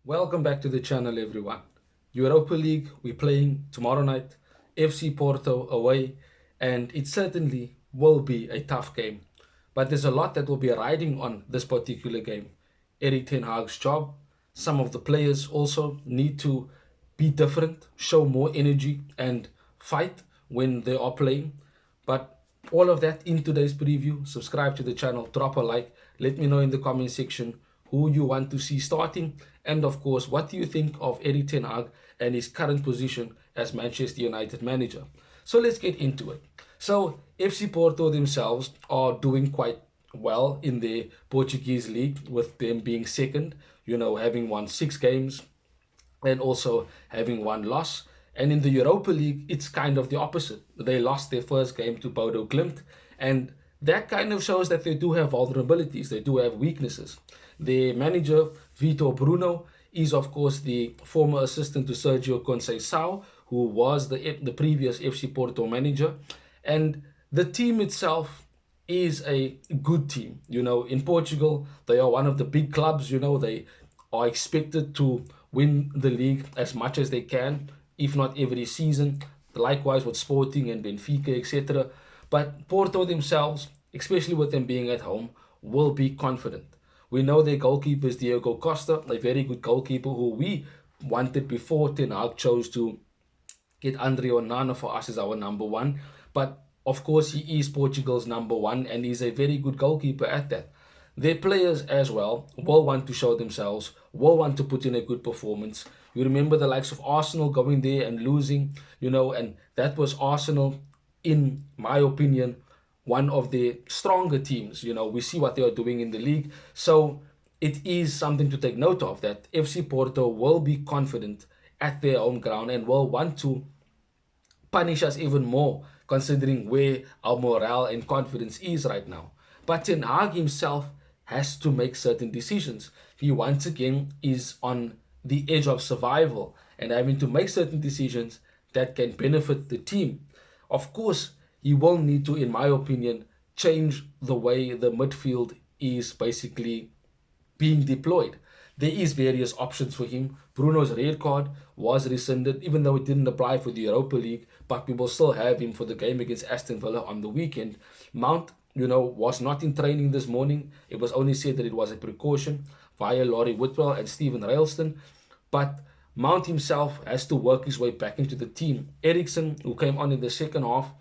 Welcome back to the channel, everyone. Europa League, we're playing tomorrow night, FC Porto away, and it certainly will be a tough game. But there's a lot that will be riding on this particular game. Erik Ten Hag's job, some of the players also need to be different, show more energy, and fight when they are playing. But all of that in today's preview. Subscribe to the channel, drop a like, let me know in the comment section who you want to see starting, and of course, what do you think of Erik Ten Hag and his current position as Manchester United manager. So let's get into it. So FC Porto themselves are doing quite well in the Portuguese league, with them being second, having won 6 games and also having one loss. And in the Europa League, it's kind of the opposite. They lost their first game to Bodo Glimt, and that kind of shows that they do have vulnerabilities, they do have weaknesses. Their manager, Vitor Bruno, is of course the former assistant to Sergio Conceição, who was the previous FC Porto manager. And the team itself is a good team. In Portugal, they are one of the big clubs. They are expected to win the league as much as they can, if not every season. Likewise with Sporting and Benfica, etc. But Porto themselves, especially with them being at home, will be confident. We know their goalkeeper is Diego Costa, a very good goalkeeper who we wanted before Ten Hag chose to get Andre Onana for us as our number one. But of course, he is Portugal's number one, and he's a very good goalkeeper at that. Their players as well will want to show themselves, will want to put in a good performance. You remember the likes of Arsenal going there and losing, and that was Arsenal, in my opinion, one of the stronger teams. We see what they are doing in the league. So it is something to take note of, that FC Porto will be confident at their home ground and will want to punish us even more, considering where our morale and confidence is right now. But Ten Hag himself has to make certain decisions. He once again is on the edge of survival and having to make certain decisions that can benefit the team. Of course, he will need to, in my opinion, change the way the midfield is basically being deployed. There is various options for him. Bruno's red card was rescinded, even though it didn't apply for the Europa League, but we will still have him for the game against Aston Villa on the weekend. Mount, was not in training this morning. It was only said that it was a precaution via Laurie Whitwell and Stephen Railston. But Mount himself has to work his way back into the team. Eriksen, who came on in the second half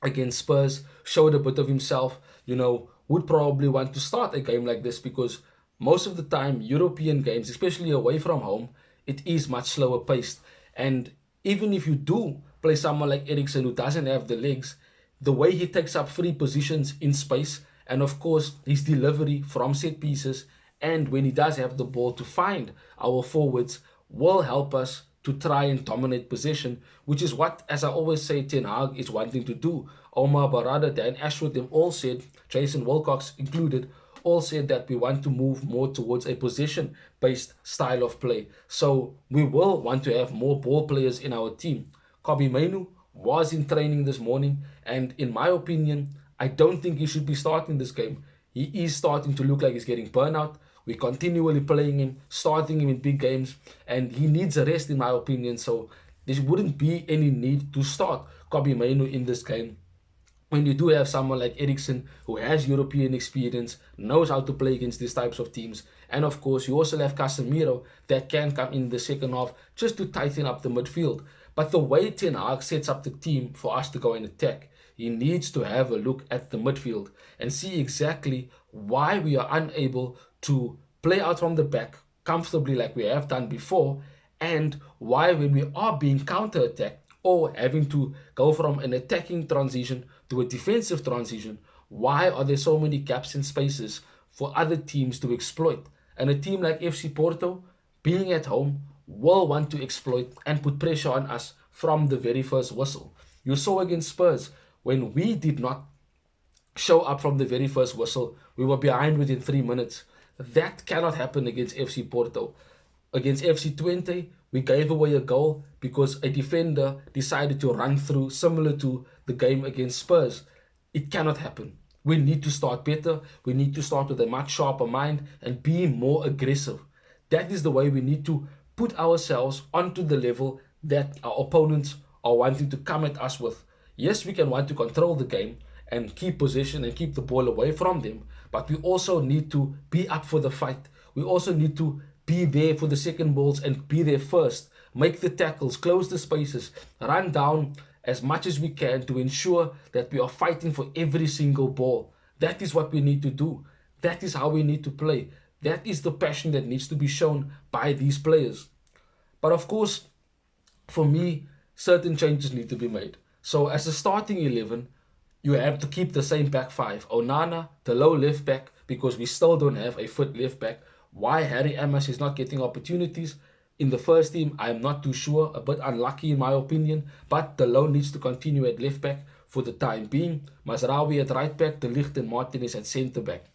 against Spurs, showed a bit of himself, would probably want to start a game like this, because most of the time, European games, especially away from home, it is much slower paced. And even if you do play someone like Eriksen, who doesn't have the legs, the way he takes up free positions in space, and of course his delivery from set pieces, and when he does have the ball to find our forwards, will help us to try and dominate possession, which is what, as I always say, Ten Hag is wanting to do. Omar Barada, Dan Ashworth, them all said, Jason Wilcox included, all said that we want to move more towards a possession-based style of play. So we will want to have more ball players in our team. Kobbie Mainoo was in training this morning, and in my opinion, I don't think he should be starting this game. He is starting to look like he's getting burnout. We're continually playing him, starting him in big games, and he needs a rest, in my opinion. So there wouldn't be any need to start Kobbie Mainoo in this game, when you do have someone like Eriksen, who has European experience, knows how to play against these types of teams. And of course, you also have Casemiro that can come in the second half just to tighten up the midfield. But the way Ten Hag sets up the team for us to go and attack, he needs to have a look at the midfield and see exactly why we are unable to play out from the back comfortably like we have done before, and why, when we are being counter-attacked or having to go from an attacking transition to a defensive transition, why are there so many gaps and spaces for other teams to exploit? And a team like FC Porto, being at home, will want to exploit and put pressure on us from the very first whistle. You saw against Spurs, when we did not show up from the very first whistle, we were behind within 3 minutes. That cannot happen against FC Porto. Against FC Twente, we gave away a goal because a defender decided to run through, similar to the game against Spurs. It cannot happen. We need to start better. We need to start with a much sharper mind and be more aggressive. That is the way we need to put ourselves onto the level that our opponents are wanting to come at us with. Yes, we can want to control the game and keep possession and keep the ball away from them, but we also need to be up for the fight. We also need to be there for the second balls and be there first. Make the tackles, close the spaces, run down as much as we can to ensure that we are fighting for every single ball. That is what we need to do. That is how we need to play. That is the passion that needs to be shown by these players. But of course, for me, certain changes need to be made. So as a starting 11, you have to keep the same back five. Onana, the low left back, because we still don't have a fit left back. Why Harry Amos is not getting opportunities in the first team, I'm not too sure. A bit unlucky in my opinion. But the loan needs to continue at left back for the time being. Mazraoui at right back, De Ligt and Martinez at centre back.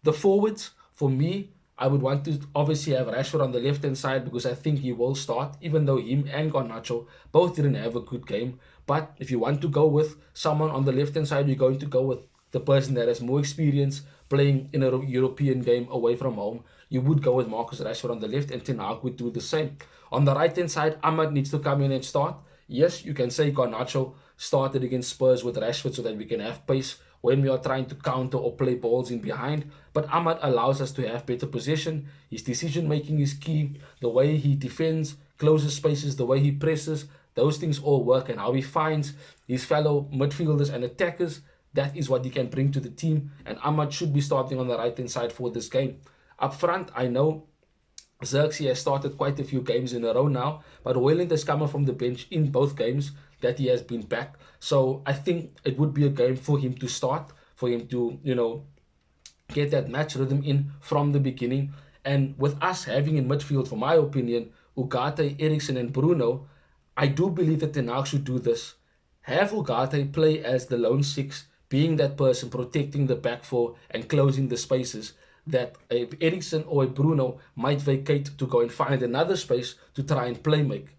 The forwards, for me, I would want to obviously have Rashford on the left hand side because I think he will start, even though him and Garnacho both didn't have a good game. But if you want to go with someone on the left hand side, you're going to go with the person that has more experience playing in a European game away from home. You would go with Marcus Rashford on the left, and Ten Hag would do the same. On the right hand side, Ahmad needs to come in and start. Yes, you can say Garnacho started against Spurs with Rashford so that we can have pace when we are trying to counter or play balls in behind. But Ahmad allows us to have better possession. His decision making is key. The way he defends, closes spaces, the way he presses, those things all work. And how he finds his fellow midfielders and attackers, that is what he can bring to the team. And Ahmad should be starting on the right hand side for this game. Up front, I know Xerxes has started quite a few games in a row now, but Hoyland has come from the bench in both games that he has been back. So I think it would be a game for him to start, for him to, get that match rhythm in from the beginning. And with us having in midfield, for my opinion, Ugarte, Eriksen and Bruno, I do believe that Ten Hag should do this. Have Ugarte play as the lone six, being that person protecting the back four and closing the spaces that a Eriksen or a Bruno might vacate to go and find another space to try and play make.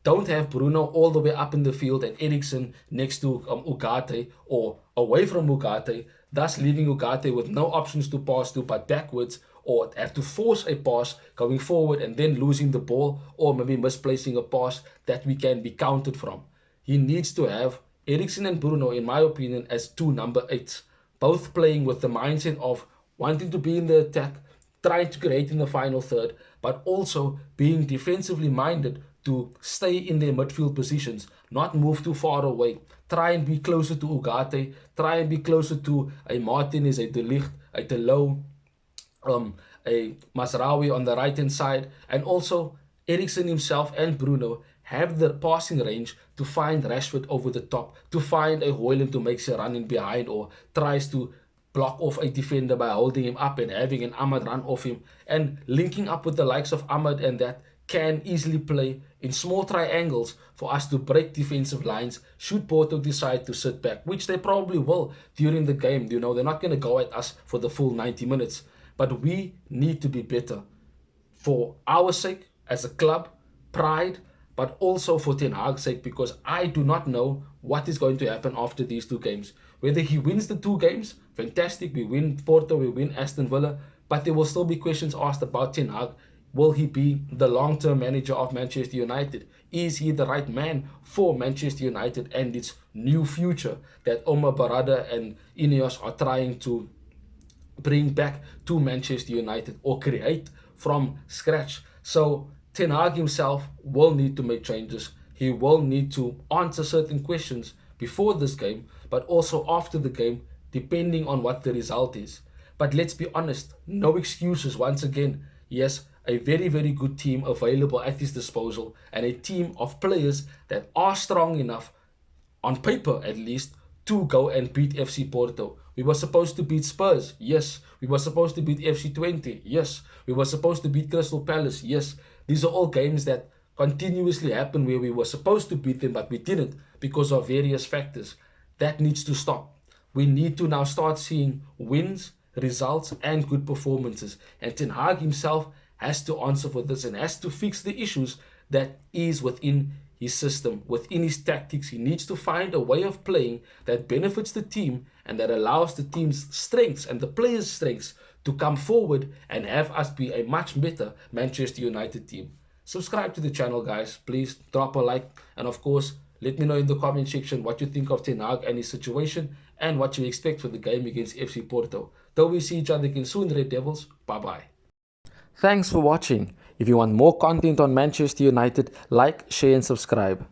Don't have Bruno all the way up in the field and Eriksen next to Ugarte or away from Ugarte, thus leaving Ugarte with no options to pass to but backwards, or have to force a pass going forward and then losing the ball, or maybe misplacing a pass that we can be counted from. He needs to have Eriksen and Bruno, in my opinion, as two number 8s, both playing with the mindset of wanting to be in the attack, trying to create in the final third, but also being defensively minded to stay in their midfield positions, not move too far away. Try and be closer to Ugarte, try and be closer to a Martinez, a De Ligt, a Delo, a Mazraoui on the right hand side, and also Eriksen himself and Bruno have the passing range to find Rashford over the top, to find a Hoyland who makes a run in behind or tries to block off a defender by holding him up and having an Ahmad run off him, and linking up with the likes of Ahmad, and that can easily play in small triangles for us to break defensive lines should Porto decide to sit back, which they probably will during the game. They're not going to go at us for the full 90 minutes. But we need to be better for our sake as a club, pride, but also for Ten Hag's sake, because I do not know what is going to happen after these two games. Whether he wins the two games, fantastic, we win Porto, we win Aston Villa, but there will still be questions asked about Ten Hag. Will he be the long-term manager of Manchester United? Is he the right man for Manchester United and its new future that Omar Barada and Ineos are trying to bring back to Manchester United or create from scratch? So Ten Hag himself will need to make changes. He will need to answer certain questions before this game, but also after the game, depending on what the result is. But let's be honest, no excuses once again. Yes, a very, very good team available at his disposal, and a team of players that are strong enough, on paper at least, to go and beat FC Porto. We were supposed to beat Spurs, yes. We were supposed to beat FC Twente, yes. We were supposed to beat Crystal Palace, yes. These are all games that continuously happen where we were supposed to beat them, but we didn't because of various factors. That needs to stop. We need to now start seeing wins, results, and good performances. And Ten Hag himself has to answer for this and has to fix the issues that is within his system, within his tactics. He needs to find a way of playing that benefits the team and that allows the team's strengths and the players' strengths to come forward and have us be a much better Manchester United team. Subscribe to the channel, guys. Please drop a like, and of course, let me know in the comment section what you think of Ten Hag and his situation and what you expect for the game against FC Porto. Till we see each other again soon, Red Devils. Bye-bye. Thanks for watching. If you want more content on Manchester United, like, share and subscribe.